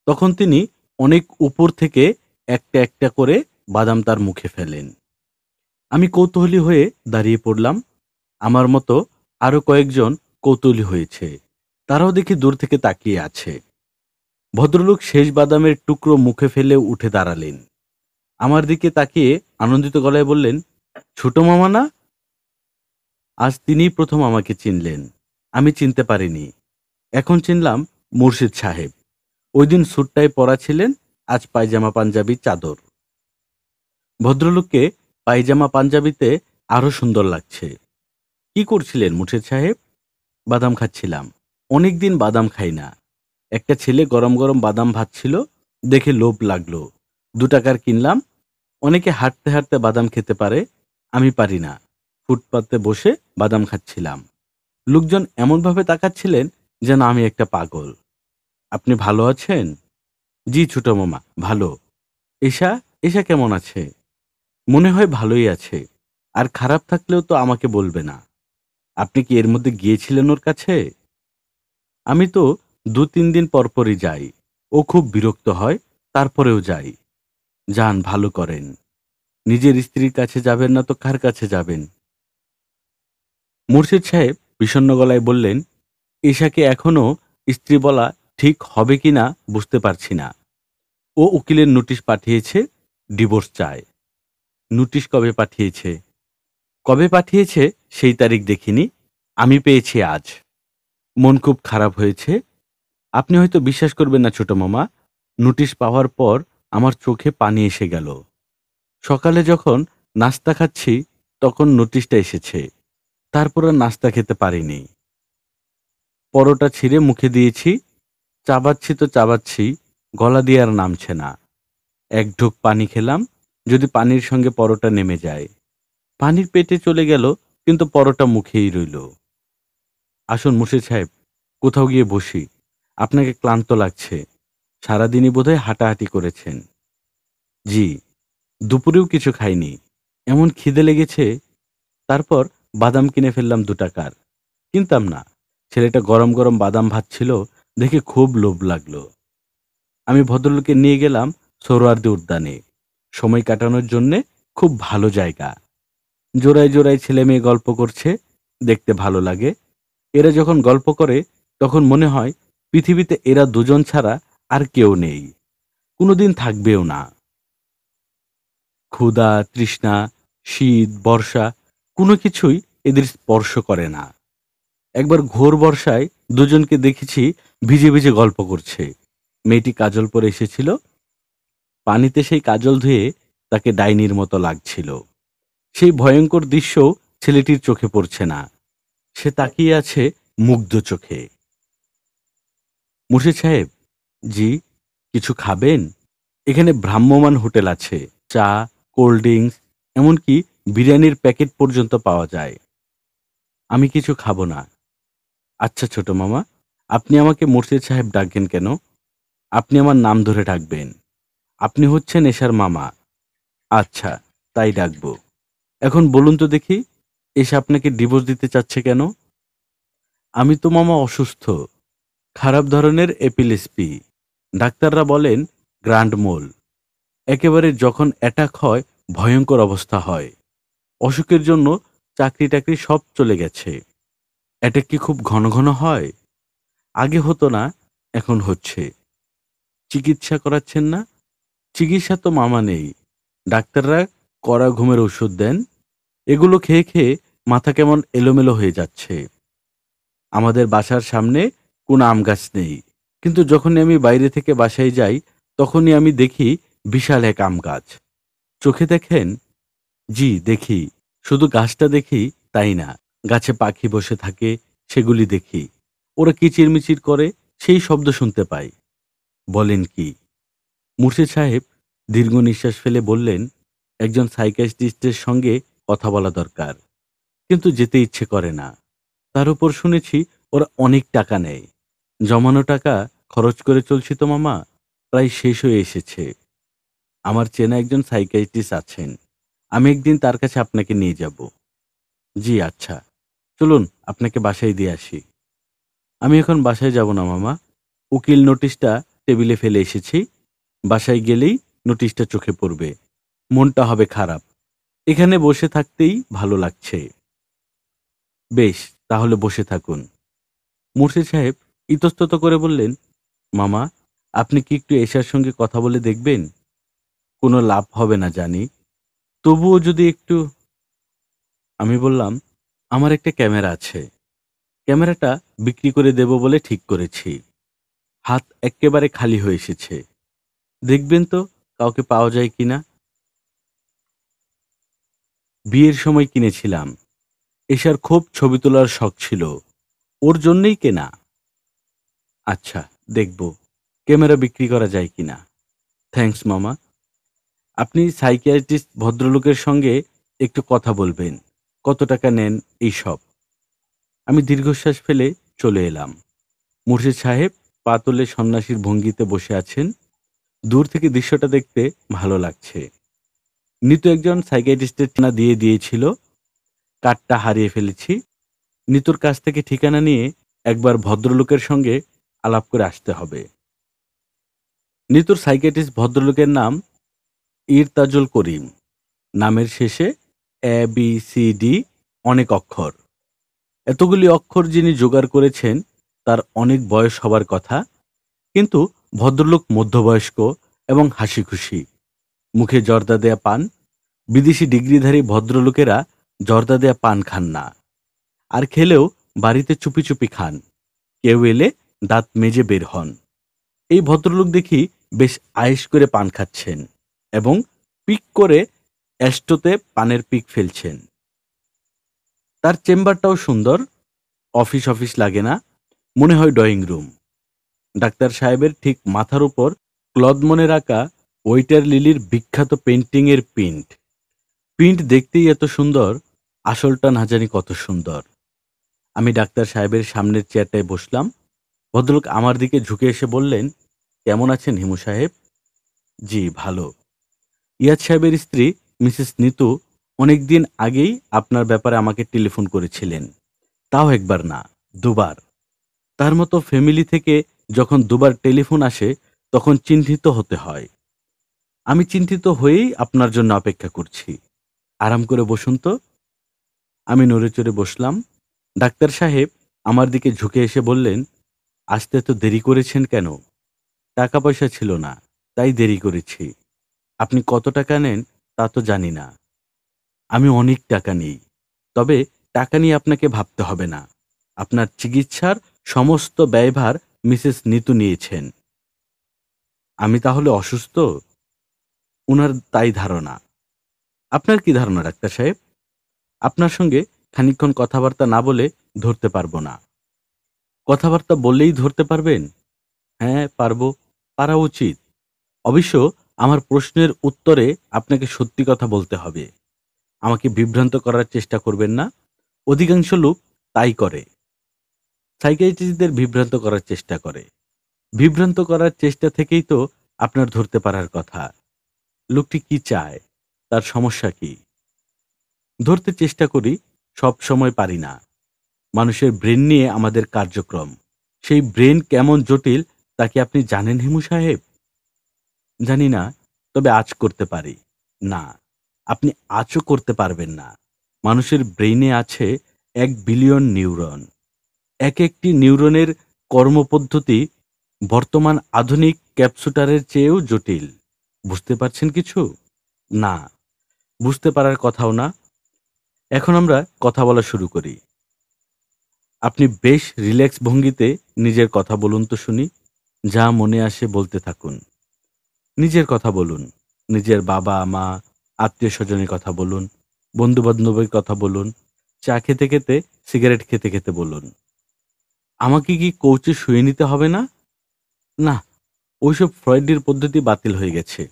তখন তিনি অনেক উপর থেকে একটা একটা করে বাদাম তার মুখে ফেলেন। আমি কৌতূহলী হয়ে দাঁড়িয়ে পড়লাম। আমার মতো আরো কয়েকজন কৌতূহলী হয়েছে, তারাও দেখি দূর থেকে তাকিয়ে আছে। ভদ্রলোক শেষ বাদামের টুকরো মুখে ফেলে উঠে দাঁড়ালেন। আমার দিকে তাকিয়ে আনন্দিত গলায় বললেন, ছোট মামা না? আজ তিনিই প্রথম আমাকে চিনলেন। আমি চিনতে পারিনি। এখন চিনলাম মুর্শিদ সাহেব। ওই দিন স্যুটটাই পরা ছিলেন, আজ পায়জামা পাঞ্জাবি চাদর। ভদ্রলোককে পায়জামা পাঞ্জাবিতে আরো সুন্দর লাগছে। কি করছিলেন মুর্শিদ সাহেব? বাদাম খাচ্ছিলাম। অনেকদিন বাদাম খাই না। একটা ছেলে গরম গরম বাদাম ভাজছিল, দেখে লোভ লাগলো। ২ টাকার কিনলাম। অনেকে হাঁটতে হাঁটতে বাদাম খেতে পারে, আমি পারি না। ফুটপাতে বসে বাদাম খাচ্ছিলাম। লোকজন এমনভাবে তাকাচ্ছিলেন যেন আমি একটা পাগল। আপনি ভালো আছেন? জি ছোট মামা, ভালো। এশা, এশা কেমন আছে? মনে হয় ভালোই আছে। আর খারাপ থাকলেও তো আমাকে বলবে না। আপনি কি এর মধ্যে গিয়েছিলেন ওর কাছে? আমি তো ২-৩ দিন পরপরই যাই। ও খুব বিরক্ত হয়, তারপরেও যাই। যান, ভালো করেন। নিজের স্ত্রীর কাছে যাবেন না তো কার কাছে যাবেন? মুর্শিদ সাহেব বিষণ্ণ গলায় বললেন, ঈশাকে এখনো স্ত্রী বলা ঠিক হবে কিনা বুঝতে পারছি না। ও উকিলের নোটিশ পাঠিয়েছে, ডিভোর্স চায়। নোটিশ কবে পাঠিয়েছে? কবে পাঠিয়েছে সেই তারিখ দেখিনি, আমি পেয়েছি আজ। মন খুব খারাপ হয়েছে। আপনি হয়তো বিশ্বাস করবেন না ছোট মামা, নোটিশ পাওয়ার পর আমার চোখে পানি এসে গেল। সকালে যখন নাস্তা খাচ্ছি তখন নোটিশটা এসেছে, তারপর আর নাস্তা খেতে পারিনি। পরোটা ছিঁড়ে মুখে দিয়েছি, চাবাচ্ছি তো চাবাচ্ছি, গলা দিয়ে আর নামছে না। এক ঢোক পানি খেলাম, যদি পানির সঙ্গে পরোটা নেমে যায়। পানির পেটে চলে গেল, কিন্তু পরোটা মুখেই রইল। আসুন মুর্শিদ সাহেব, কোথাও গিয়ে বসি। আপনাকে ক্লান্ত লাগছে, সারাদিনই বোধহয় হাঁটাহাঁটি করেছেন। জি, দুপুরেও কিছু খাইনি, এমন খিদে লেগেছে। তারপর বাদাম কিনে ফেললাম 2 টাকার। কিনতাম না, ছেলেটা গরম গরম বাদাম ভাজছিল, দেখে খুব লোভ লাগলো। আমি ভদ্রলোককে নিয়ে গেলাম সোহরাওয়ার্দী উদ্যানে। সময় কাটানোর জন্যে খুব ভালো জায়গা। জোড়ায় জোড়ায় ছেলে মেয়ে গল্প করছে, দেখতে ভালো লাগে। এরা যখন গল্প করে তখন মনে হয় পৃথিবীতে এরা দুজন ছাড়া আর কেউ নেই, কোনোদিন থাকবেও না। ক্ষুধা, তৃষ্ণা, শীত, বর্ষা কোনো কিছুই এদের স্পর্শ করে না। একবার ঘোর বর্ষায় দুজনকে দেখেছি ভিজে ভিজে গল্প করছে। মেয়েটি কাজল পরে এসেছিল, পানিতে সেই কাজল ধুয়ে তাকে ডাইনির মতো লাগছিল। সেই ভয়ঙ্কর দৃশ্য ছেলেটির চোখে পড়ছে না, সে তাকিয়ে আছে মুগ্ধ চোখে। মুর্শিদ সাহেব, জি, কিছু খাবেন? এখানে ভ্রাম্যমান হোটেল আছে, চা, কোল্ড ড্রিঙ্কস, এমনকি বিরিয়ানির প্যাকেট পর্যন্ত পাওয়া যায়। আমি কিছু খাবো না। আচ্ছা ছোট মামা, আপনি আমাকে মুর্শিদ সাহেব ডাকবেন কেন? আপনি আমার নাম ধরে ডাকবেন। আপনি হচ্ছেন এশার মামা। আচ্ছা, তাই ডাকবো। এখন বলুন তো দেখি, এসে আপনাকে ডিভোর্স দিতে চাচ্ছে কেন? আমি তো মামা অসুস্থ, খারাপ ধরনের এপিলেসপি। ডাক্তাররা বলেন গ্র্যান্ড মোল। একেবারে যখন অ্যাটাক হয় ভয়ঙ্কর অবস্থা হয়। অসুখের জন্য চাকরি টাকরি সব চলে গেছে। অ্যাটাক কি খুব ঘন ঘন হয়? আগে হতো না, এখন হচ্ছে। চিকিৎসা করাচ্ছেন না? চিকিৎসা তো মামা নেই। ডাক্তাররা কড়া ঘুমের ওষুধ দেন, এগুলো খেয়ে খেয়ে মাথা কেমন এলোমেলো হয়ে যাচ্ছে। আমাদের বাসার সামনে কোনো আম গাছ নেই, কিন্তু যখনই আমি বাইরে থেকে বাসায় যাই তখনই আমি দেখি বিশাল এক আম গাছ। চোখে দেখেন? জি দেখি। শুধু গাছটা দেখি তাই না, গাছে পাখি বসে থাকে, সেগুলি দেখি। ওরা কিচিরমিচির করে, সেই শব্দ শুনতে পাই। বলেন কি? মুর্শিদ সাহেব দীর্ঘ নিঃশ্বাস ফেলে বললেন, একজন সাইকিয়াট্রিস্টের সঙ্গে কথা বলা দরকার, কিন্তু যেতে ইচ্ছে করে না। তার উপর শুনেছি ওরা অনেক টাকা নেয়। জমানো টাকা খরচ করে চলছি তো মামা, প্রায় শেষ হয়ে এসেছে। আমার চেনা একজন সাইকিয়াট্রিস্ট আছেন, আমি একদিন তার কাছে আপনাকে নিয়ে যাব। জি আচ্ছা, চলুন আপনাকে বাসায় দিয়ে আসি। আমি এখন বাসায় যাব না মামা, উকিল নোটিশটা টেবিলে ফেলে এসেছি। বাসায় গেলেই নোটিশটা চোখে পড়বে, মনটা হবে খারাপ। এখানে বসে থাকতেই ভালো লাগছে। বেশ, তাহলে বসে থাকুন। মুর্শিদ সাহেব ইতস্তত করে বললেন, মামা, আপনি কি একটু এশার সঙ্গে কথা বলে দেখবেন? কোনো লাভ হবে না জানি, তবুও যদি একটু। আমি বললাম, আমার একটা ক্যামেরা আছে, ক্যামেরাটা বিক্রি করে দেব বলে ঠিক করেছি। হাত এক্কেবারে খালি হয়ে এসেছে, দেখবেন তো কাউকে পাওয়া যায় কিনা। বিয়ের সময় কিনেছিলাম, এশার খুব ছবি তোলার শখ ছিল, ওর জন্যই কেনা। আচ্ছা, দেখব ক্যামেরা বিক্রি করা যায় কিনা। থ্যাঙ্কস মামা। আপনি সাইকিয়াট্রিস্ট ভদ্রলোকের সঙ্গে একটু কথা বলবেন, কত টাকা নেন এইসব। আমি দীর্ঘশ্বাস ফেলে চলে এলাম। মুর্শিদ সাহেব পা তুলে সন্ন্যাসীর ভঙ্গিতে বসে আছেন। দূর থেকে দৃশ্যটা দেখতে ভালো লাগছে। নিতু একজন সাইকিয়াট্রিস্টের ঠিকানা দিয়ে দিয়েছিল, কার্ডটা হারিয়ে ফেলেছি। নিতুর কাছ থেকে ঠিকানা নিয়ে একবার ভদ্রলোকের সঙ্গে আলাপ করে আসতে হবে। নিতুর সাইকিয়াট্রিস্ট ভদ্রলোকের নাম ইরতাজুল করিম। নামের শেষে ABCD অনেক অক্ষর। এতগুলি অক্ষর যিনি জোগাড় করেছেন তার অনেক বয়স হবার কথা, কিন্তু ভদ্রলোক মধ্যবয়স্ক এবং হাসিখুশি। মুখে জর্দা দেয়া পান। বিদেশি ডিগ্রিধারী ভদ্রলোকেরা জর্দা দেয়া পান খান না, আর খেলেও বাড়িতে চুপি চুপি খান। কেউ এলে দাঁত মেজে বের হন। এই ভদ্রলোক দেখি বেশ আয়েশ করে পান খাচ্ছেন এবং পিক করে অ্যাস্ট্রোতে পানের পিক ফেলছেন। তার চেম্বারটাও সুন্দর, অফিস অফিস লাগে না, মনে হয় ড্রয়িং রুম। ডাক্তার সাহেবের ঠিক মাথার উপর ক্লদমনের আঁকা ওয়েটার লিলির বিখ্যাত পেন্টিংয়ের প্রিন্ট। প্রিন্ট দেখতেই এত সুন্দর, আসলটা না জানি কত সুন্দর। আমি ডাক্তার সাহেবের সামনের চেয়ারটায় বসলাম। ভদ্রলোক আমার দিকে ঝুঁকে এসে বললেন, কেমন আছেন হিমু সাহেব? জি ভালো। ইয়াদ সাহেবের স্ত্রী মিসেস নিতু অনেকদিন আগেই আপনার ব্যাপারে আমাকে টেলিফোন করেছিলেন। তাও একবার না, দুবার। তার মতো ফ্যামিলি থেকে যখন দুবার টেলিফোন আসে তখন চিন্তিত হতে হয়। আমি চিন্তিত হয়েই আপনার জন্য অপেক্ষা করছি। আরাম করে বসুন তো। আমি নড়েচড়ে বসলাম। ডাক্তার সাহেব আমার দিকে ঝুঁকে এসে বললেন, আসতে এত দেরি করেছেন কেন? টাকা পয়সা ছিল না, তাই দেরি করেছি। আপনি কত টাকা নেন তা তো জানি না। আমি অনেক টাকা নেই। তবে টাকা নিয়ে আপনাকে ভাবতে হবে না। আপনার চিকিৎসার সমস্ত ব্যয়ভার মিসেস নিতু নিয়েছেন। আমি তাহলে অসুস্থ? উনার তাই ধারণা। আপনার কি ধারণা ডাক্তার সাহেব? আপনার সঙ্গে খানিকক্ষণ কথাবার্তা না বলে ধরতে পারবো না। কথাবার্তা বললেই ধরতে পারবেন? হ্যাঁ, পারবো। পারা উচিত। অবশ্য আমার প্রশ্নের উত্তরে আপনাকে সত্যি কথা বলতে হবে। আমাকে বিভ্রান্ত করার চেষ্টা করবেন না। অধিকাংশ লোক তাই করে। সাইকিয়াট্রিস্টদের বিভ্রান্ত করার চেষ্টা করে। বিভ্রান্ত করার চেষ্টা থেকেই তো আপনার ধরতে পারার কথা। লোকটি কি চায়? তার সমস্যা কি? ধরতে চেষ্টা করি, সব সময় পারি না। মানুষের ব্রেন নিয়ে আমাদের কার্যক্রম। সেই ব্রেন কেমন জটিল তা কি আপনি জানেন হিমু সাহেব? জানি না, তবে আঁচ করতে পারি। না, আপনি আঁচও করতে পারবেন না। মানুষের ব্রেইনে আছে ১ বিলিয়ন নিউরন। এক একটি নিউরনের কর্মপদ্ধতি বর্তমান আধুনিক ক্যাপসুটারের চেয়েও জটিল। বুঝতে পারছেন কিছু? না, বুঝতে পারার কথাও না। এখন আমরা কথা বলা শুরু করি। আপনি বেশ রিল্যাক্স ভঙ্গিতে নিজের কথা বলুন তো শুনি। যা মনে আসে বলতে থাকুন। নিজের কথা বলুন। নিজের বাবা, মা, আত্মীয়-স্বজনের কথা বলুন। বন্ধু-বান্ধবের কথা বলুন। চা খেতে খেতে, সিগারেট খেতে খেতে বলুন। আমাকে কি কোচে শুইয়ে নিতে হবে না? না, ওইসব ফ্রয়েডের পদ্ধতি বাতিল হয়ে গেছে।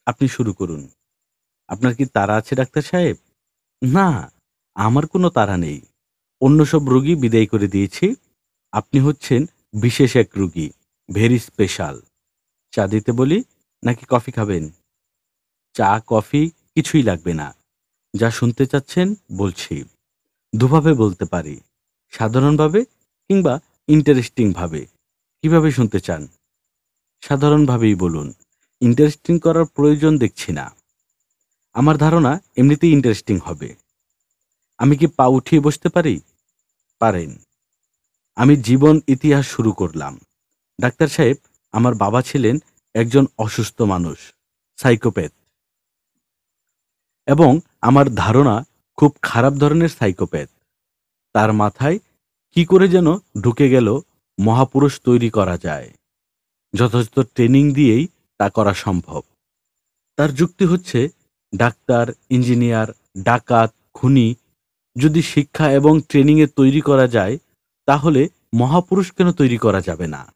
আপনি শুরু করুন। আপনার কি তাড়া আছে ডাক্তার সাহেব? না, আমার কোনো তাড়া নেই। অন্য সব রোগী বিদায় করে দিয়েছি। আপনি হচ্ছেন বিশেষ এক রোগী, ভেরি স্পেশাল। চা দিতে বলি নাকি কফি খাবেন? চা, কফি কিছুই লাগবে না। যা শুনতে চাচ্ছেন বলছি। দুভাবে বলতে পারি, সাধারণভাবে কিংবা ইন্টারেস্টিং ভাবে। কিভাবে শুনতে চান? সাধারণভাবেই বলুন। ইন্টারেস্টিং করার প্রয়োজন দেখছি না। আমার ধারণা এমনিতেই ইন্টারেস্টিং হবে। আমি কি পা উঠিয়ে বসতে পারি? পারেন। আমি জীবন ইতিহাস শুরু করলাম। ডাক্তার সাহেব, আমার বাবা ছিলেন একজন অসুস্থ মানুষ, সাইকোপ্যাথ। এবং আমার ধারণা খুব খারাপ ধরনের সাইকোপ্যাথ। তার মাথায় কি করে যেন ঢুকে গেল মহাপুরুষ তৈরি করা যায়। যথাযথ ট্রেনিং দিয়েই তা করা সম্ভব। তার যুক্তি হচ্ছে, ডাক্তার, ইঞ্জিনিয়ার, ডাকাত, খুনি যদি শিক্ষা এবং ট্রেনিংয়ে তৈরি করা যায়, তাহলে মহাপুরুষ কেন তৈরি করা যাবে না?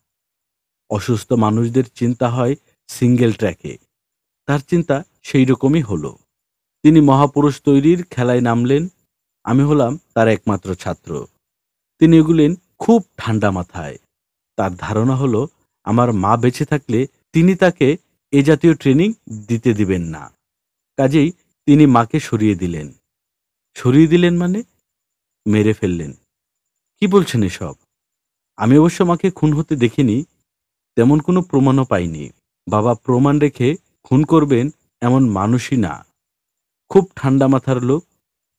অসুস্থ মানুষদের চিন্তা হয় সিঙ্গেল ট্র্যাকে। তার চিন্তা সেই রকমই হলো। তিনি মহাপুরুষ তৈরির খেলায় নামলেন। আমি হলাম তার একমাত্র ছাত্র। তিনি এগুলেন খুব ঠান্ডা মাথায়। তার ধারণা হলো, আমার মা বেঁচে থাকলে তিনি তাকে এ জাতীয় ট্রেনিং দিতে দিবেন না। কাজেই তিনি মাকে সরিয়ে দিলেন। সরিয়ে দিলেন মানে? মেরে ফেললেন। কি বলছেন এসব? আমি অবশ্য মাকে খুন হতে দেখিনি, তেমন কোনো প্রমাণও পাইনি। বাবা প্রমাণ রেখে খুন করবেন এমন মানুষই না। খুব ঠান্ডা মাথার লোক।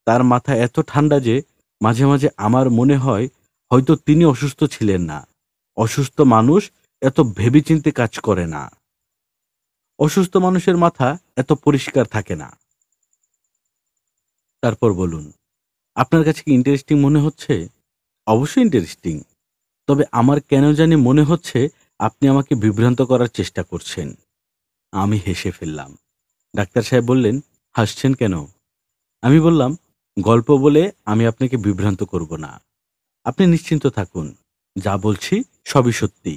তার মাথা এত ঠান্ডা যে মাঝে মাঝে আমার মনে হয় হয়তো তিনি অসুস্থ ছিলেন না। অসুস্থ মানুষ এত ভেবেচিন্তে কাজ করে না। অসুস্থ মানুষের মাথা এত পরিষ্কার থাকে না। তারপর বলুন, আপনার কাছে কি ইন্টারেস্টিং মনে হচ্ছে? অবশ্যই ইন্টারেস্টিং। তবে আমার কেন জানি মনে হচ্ছে আপনি আমাকে বিভ্রান্ত করার চেষ্টা করছেন। আমি হেসে ফেললাম। ডাক্তার সাহেব বললেন, হাসছেন কেন? আমি বললাম, গল্প বলে আমি আপনাকে বিভ্রান্ত করব না। আপনি নিশ্চিন্ত থাকুন। যা বলছি সবই সত্যি।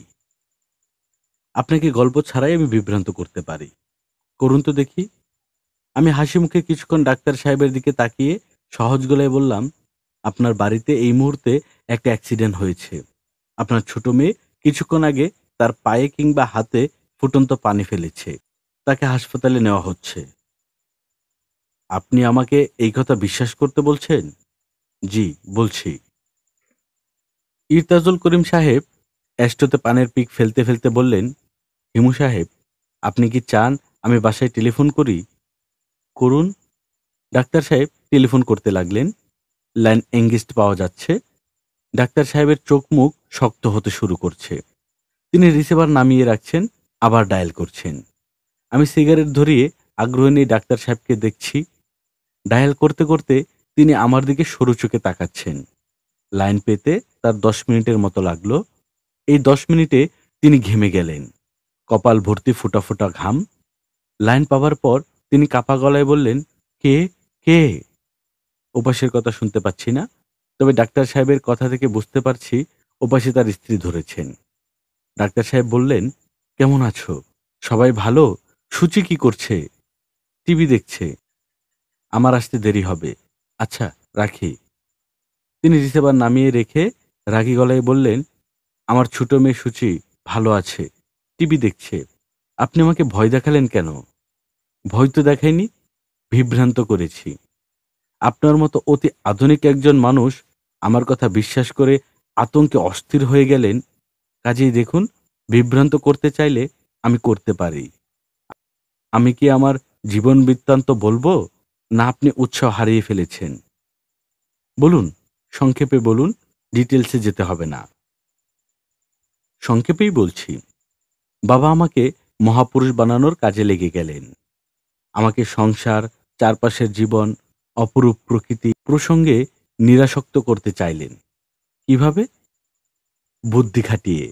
আপনাকে গল্প ছাড়াই আমি বিভ্রান্ত করতে পারি। করুন তো দেখি। আমি হাসি মুখে কিছুক্ষণ ডাক্তার সাহেবের দিকে তাকিয়ে সহজ গলায় বললাম, আপনার বাড়িতে এই মুহূর্তে একটা অ্যাক্সিডেন্ট হয়েছে। আপনার ছোট মেয়ে কিছুক্ষণ আগে তার পায়ে কিংবা হাতে ফুটন্ত পানি ফেলেছে। তাকে হাসপাতালে নেওয়া হচ্ছে। আপনি আমাকে এই কথা বিশ্বাস করতে বলছেন? জি, বলছি। ইরতাজুল করিম সাহেব অ্যাস্ট্রোতে পানের পিক ফেলতে ফেলতে বললেন, হিমু সাহেব, আপনি কি চান আমি বাসায় টেলিফোন করি? করুন। ডাক্তার সাহেব টেলিফোন করতে লাগলেন। লাইন এঙ্গেজড পাওয়া যাচ্ছে। ডাক্তার সাহেবের চোখ মুখ শক্ত হতে শুরু করছে। তিনি রিসিভার নামিয়ে রাখছেন, আবার ডায়াল করছেন। আমি সিগারেট ধরিয়ে আগ্রহ নিয়ে ডাক্তার সাহেবকে দেখছি। ডায়াল করতে করতে তিনি আমার দিকে সরু চোখে তাকাচ্ছেন। লাইন পেতে তার 10 মিনিটের মতো লাগলো। এই 10 মিনিটে তিনি ঘেমে গেলেন। কপাল ভর্তি ফোঁটা ফোঁটা ঘাম। লাইন পাবার পর তিনি কাপা গলায় বললেন, কে? কে? ওপাশের কথা শুনতে পাচ্ছি না, তবে ডাক্তার সাহেবের কথা থেকে বুঝতে পারছি ওপাশে তার স্ত্রী ধরেছেন। ডাক্তার সাহেব বললেন, কেমন আছো? সবাই ভালো? সূচি কি করছে? টিভি দেখছে। আমার আসতে দেরি হবে। আচ্ছা, রাখি। তিনি রিসিভার নামিয়ে রেখে রাগী গলায় বললেন, আমার ছোট মেয়ে সূচি ভালো আছে, টিভি দেখছে। আপনি আমাকে ভয় দেখালেন কেন? ভয় তো দেখাইনি, বিভ্রান্ত করেছি। আপনার মতো অতি আধুনিক একজন মানুষ আমার কথা বিশ্বাস করে আতঙ্কে অস্থির হয়ে গেলেন। কাজেই দেখুন, বিভ্রান্ত করতে চাইলে আমি করতে পারি। আমি কি আমার জীবন বৃত্তান্ত বলবো, না আপনি উৎসাহ হারিয়ে ফেলেছেন? বলুন, সংক্ষেপে বলুন, ডিটেলসে যেতে হবে না। সংক্ষেপেই বলছি। বাবা আমাকে মহাপুরুষ বানানোর কাজে লেগে গেলেন। আমাকে সংসার, চারপাশের জীবন, অপরূপ প্রকৃতি প্রসঙ্গে নিরাসক্ত করতে চাইলেন। কিভাবে? বুদ্ধি খাটিয়ে।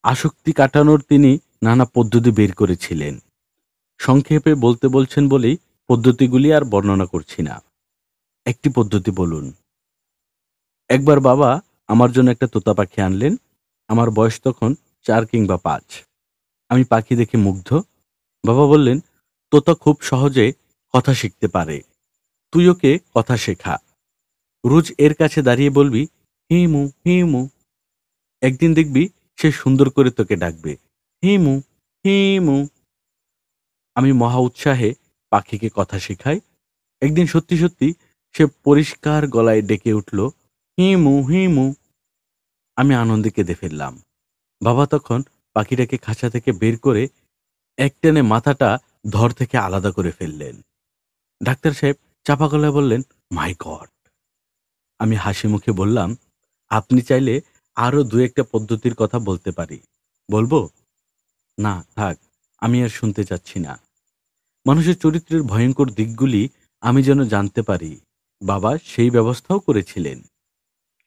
আসক্তি কাটানোর তিনি নানা পদ্ধতি বের করেছিলেন। সংক্ষেপে বলতে বলছেন বলেই পদ্ধতিগুলি আর বর্ণনা করছি না। একটি পদ্ধতি বলুন। একবার বাবা আমার জন্য একটা তোতা পাখি আনলেন। আমার বয়স তখন 4 কিংবা 5। আমি পাখি দেখে মুগ্ধ। বাবা বললেন, তোতা খুব সহজে কথা শিখতে পারে। তুই ওকে কথা শেখা। রোজ এর কাছে দাঁড়িয়ে বলবি, হিমু হিমু। একদিন দেখবি সে সুন্দর করে তোকে ডাকবে, হিমু হিমু। আমি মহা উৎসাহে পাখিকে কথা শেখাই। একদিন সত্যি সত্যি সে পরিষ্কার গলায় ডেকে উঠল, হিমু হিমু। আমি আনন্দে কেঁদে ফেললাম। বাবা তখন পাখিটাকে খাঁচা থেকে বের করে একটানে মাথাটা ধর থেকে আলাদা করে ফেললেন। ডাক্তার সাহেব চাপা গলায় বললেন, মাই গড। আমি হাসি মুখে বললাম, আপনি চাইলে আরো দু একটা পদ্ধতির কথা বলতে পারি। বলবো? না, থাক, আমি আর শুনতে চাচ্ছি না। মানুষের চরিত্রের ভয়ঙ্কর দিকগুলি আমি যেন জানতে পারি। বাবা সেই ব্যবস্থাও করেছিলেন।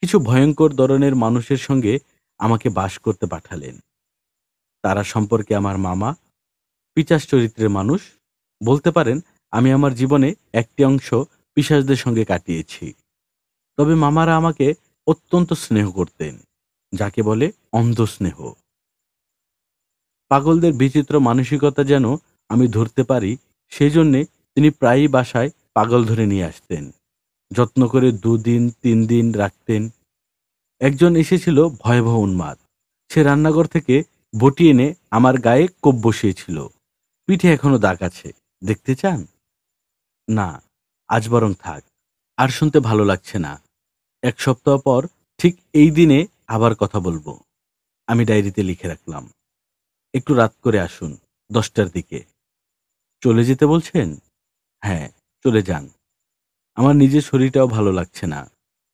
কিছু ভয়ঙ্কর ধরনের মানুষের সঙ্গে আমাকে বাস করতে পাঠালেন। তারা সম্পর্কে আমার মামা, পিশাচ চরিত্রের মানুষ। বলতে পারেন আমি আমার জীবনে একটি অংশ পিশাচদের সঙ্গে কাটিয়েছি। তবে মামারা আমাকে অত্যন্ত স্নেহ করতেন, যাকে বলে অন্ধ স্নেহ। পাগলদের বিচিত্র মানসিকতা যেন আমি ধরতে পারি, সেজন্যে তিনি প্রায়ই বাসায় পাগল ধরে নিয়ে আসতেন। যত্ন করে 2 দিন 3 দিন রাখতেন। একজন এসেছিল ভয়াবহ উন্মাদ। সে রান্নাঘর থেকে বটি এনে আমার গায়ে কোপ বসিয়েছিল। পিঠে এখনো দাগ আছে। দেখতে চান? না, আজ বরং থাক। আর শুনতে ভালো লাগছে না। 1 সপ্তাহ পর ঠিক এই দিনে আবার কথা বলবো। আমি ডায়েরিতে লিখে রাখলাম। একটু রাত করে আসুন, 10টার দিকে। চলে যেতে বলছেন? হ্যাঁ, চলে যান। আমার নিজের শরীরটাও ভালো লাগছে না।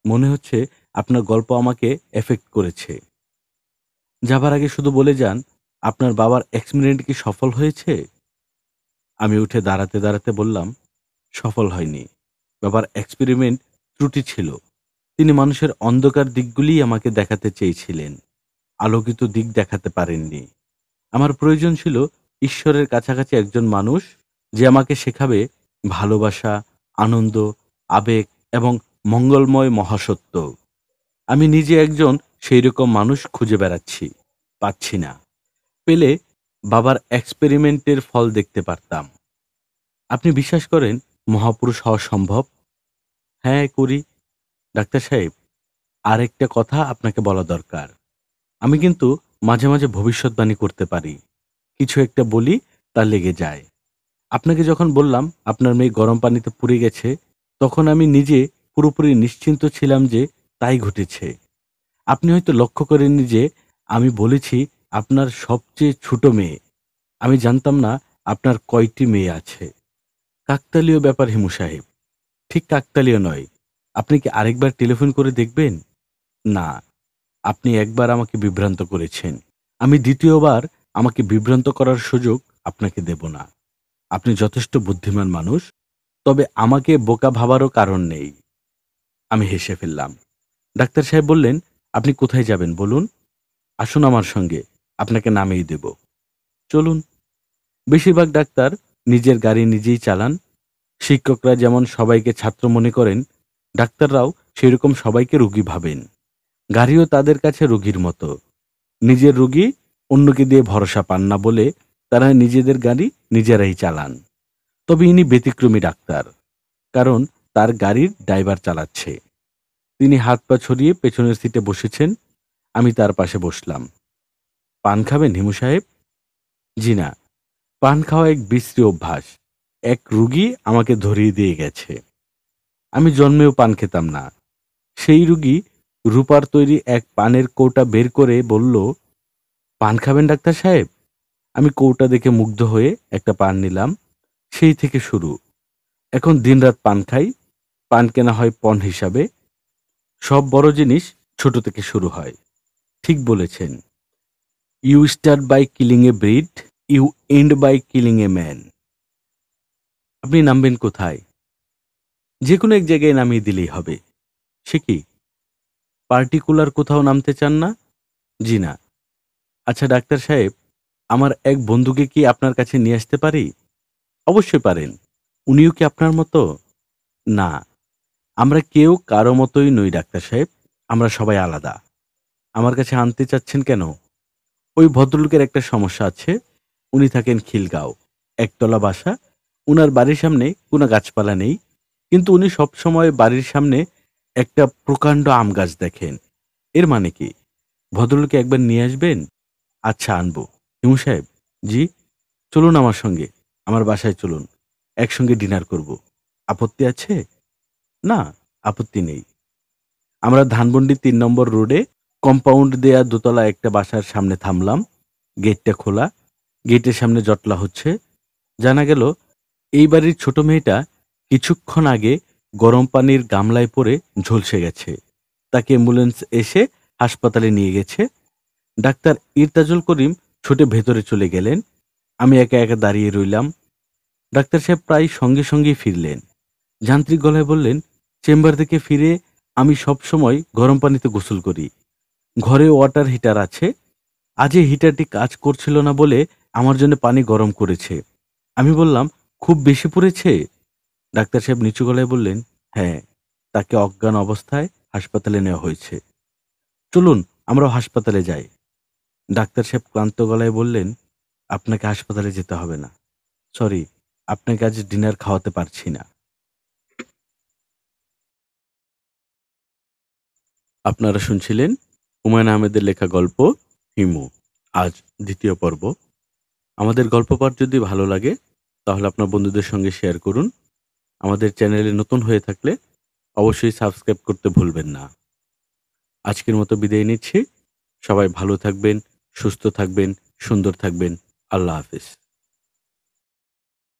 মনে হচ্ছে আপনার গল্প আমাকে এফেক্ট করেছে। যাবার আগে শুধু বলে যান, আপনার বাবার এক্সপেরিমেন্ট কি সফল হয়েছে? আমি উঠে দাঁড়াতে দাঁড়াতে বললাম, সফল হয়নি। বাবার এক্সপেরিমেন্ট ত্রুটি ছিল। তিনি মানুষের অন্ধকার দিকগুলিই আমাকে দেখাতে চেয়েছিলেন, আলোকিত দিক দেখাতে পারেননি। আমার প্রয়োজন ছিল ঈশ্বরের কাছাকাছি একজন মানুষ, যে আমাকে শেখাবে ভালোবাসা, আনন্দ, আবেগ এবং মঙ্গলময় মহাসত্য। আমি নিজে একজন সেই রকম মানুষ খুঁজে বেড়াচ্ছি, পাচ্ছি না। পেলে বাবার এক্সপেরিমেন্টের ফল দেখতে পারতাম। আপনি বিশ্বাস করেন মহাপুরুষ হওয়া সম্ভব? হ্যাঁ, করি। ডাক্তার সাহেব, আরেকটা কথা আপনাকে বলা দরকার। আমি কিন্তু মাঝে মাঝে ভবিষ্যৎবাণী করতে পারি। কিছু একটা বলি, তা লেগে যায়। আপনাকে যখন বললাম আপনার মেয়ে গরম পানিতে পুড়ে গেছে, তখন আমি নিজে পুরোপুরি নিশ্চিন্ত ছিলাম যে তাই ঘটেছে। আপনি হয়তো লক্ষ্য করেননি যে আমি বলেছি আপনার সবচেয়ে ছোট মেয়ে। আমি জানতাম না আপনার কয়টি মেয়ে আছে। কাকতালীয় ব্যাপার হিমু সাহেব। ঠিক কাকতালীয় নয়। আপনি কি আরেকবার টেলিফোন করে দেখবেন? না, আপনি একবার আমাকে বিভ্রান্ত করেছেন। আমি দ্বিতীয়বার আমাকে বিভ্রান্ত করার সুযোগ আপনাকে দেব না। আপনি যথেষ্ট বুদ্ধিমান মানুষ, তবে আমাকে বোকা ভাবারও কারণ নেই। আমি হেসে ফেললাম। ডাক্তার সাহেব বললেন, আপনি কোথায় যাবেন বলুন? আসুন আমার সঙ্গে, আপনাকে নামিয়ে দেব। চলুন। বেশিরভাগ ডাক্তার নিজের গাড়ি নিজেই চালান। শিক্ষকরা যেমন সবাইকে ছাত্র মনে করেন, ডাক্তাররাও সেরকম সবাইকে রোগী ভাবেন। গাড়িও তাদের কাছে রোগীর মতো। নিজের রোগী অন্যকে দিয়ে ভরসা পান না বলে তারা নিজেদের গাড়ি নিজেরাই চালান। তবে ইনি ব্যতিক্রমী ডাক্তার, কারণ তার গাড়ির ড্রাইভার চালাচ্ছে। তিনি হাত পা ছড়িয়ে পেছনের সিটে বসেছেন। আমি তার পাশে বসলাম। পান খাবেন হিমু সাহেব? জি না, পান খাওয়া এক বিশ্রী অভ্যাস। এক রুগী আমাকে ধরিয়ে দিয়ে গেছে। আমি জন্মেও পান খেতাম না। সেই রুগী রূপার তৈরি এক পানের কৌটা বের করে বলল, পান খাবেন ডাক্তার সাহেব? আমি কৌটা দেখে মুগ্ধ হয়ে একটা পান নিলাম। সেই থেকে শুরু। এখন দিনরাত পান খাই। পান কেনা হয় পণ হিসাবে। সব বড় জিনিস ছোট থেকে শুরু হয়। ঠিক বলেছেন। You start by killing a breed, you end by killing a man. আপনি নামবেন কোথায়? যে কোনো এক জায়গায় নামিয়ে দিলেই হবে। সে কি, পার্টিকুলার কোথাও নামতে চান না? জি না। আচ্ছা ডাক্তার সাহেব, আমার এক বন্ধুকে কি আপনার কাছে নিয়ে আসতে পারি? অবশ্যই পারেন। উনিও কি আপনার মতো? না, আমরা কেউ কারো মতোই নই ডাক্তার সাহেব। আমরা সবাই আলাদা। আমার কাছে আনতে চাচ্ছেন কেন? ওই ভদ্রলোকের একটা সমস্যা আছে। উনি থাকেন খিলগাঁও, একতলা বাসা। উনার বাড়ির সামনে কোনো গাছপালা নেই, কিন্তু উনি সবসময় বাড়ির সামনে একটা প্রকাণ্ড আম গাছ দেখেন। এর মানে কি? ভদ্রলোককে একবার নিয়ে আসবেন? আচ্ছা, আনবো। হিমু সাহেব, জি, চলুন আমার সঙ্গে। আমার বাসায় চলুন, একসঙ্গে ডিনার করব। আপত্তি আছে? না, আপত্তি নেই। আমরা ধানমন্ডি ৩ নম্বর রোডে কম্পাউন্ড দেয়া দোতলা একটা বাসার সামনে থামলাম। গেটটা খোলা। গেটের সামনে জটলা হচ্ছে। জানা গেল এই বাড়ির ছোট মেয়েটা কিছুক্ষণ আগে গরম পানির গামলায় পড়ে ঝলসে গেছে। তাকে অ্যাম্বুলেন্স এসে হাসপাতালে নিয়ে গেছে। ডাক্তার ইরতাজুল করিম ছুটে ভেতরে চলে গেলেন। আমি একা একা দাঁড়িয়ে রইলাম। ডাক্তার সাহেব প্রায় সঙ্গে সঙ্গেই ফিরলেন। যান্ত্রিক গলায় বললেন, চেম্বার থেকে ফিরে আমি সব সময় গরম পানিতে গোসল করি। ঘরে ওয়াটার হিটার আছে। আজ এই হিটারটি কাজ করছিল না বলে আমার জন্য পানি গরম করেছে। আমি বললাম, খুব বেশি পড়েছে? ডাক্তার সাহেব নিচু গলায় বললেন, হ্যাঁ, তাকে অজ্ঞান অবস্থায় হাসপাতালে নেওয়া হয়েছে। চলুন আমরাও হাসপাতালে যাই। ডাক্তার সাহেব ক্লান্ত গলায় বললেন, আপনাকে হাসপাতালে যেতে হবে না। সরি, আপনাকে আজ ডিনার খাওয়াতে পারছি না। আপনারা শুনছিলেন হুমায়ুন আহমেদের লেখা গল্প হিমু। আজ দ্বিতীয় পর্ব। আমাদের গল্প পাঠ যদি ভালো লাগে তাহলে আপনার বন্ধুদের সঙ্গে শেয়ার করুন। আমাদের চ্যানেলে নতুন হয়ে থাকলে অবশ্যই সাবস্ক্রাইব করতে ভুলবেন না। আজকের মতো বিদায় নিচ্ছি। সবাই ভালো থাকবেন, সুস্থ থাকবেন, সুন্দর থাকবেন। আল্লাহ হাফেজ।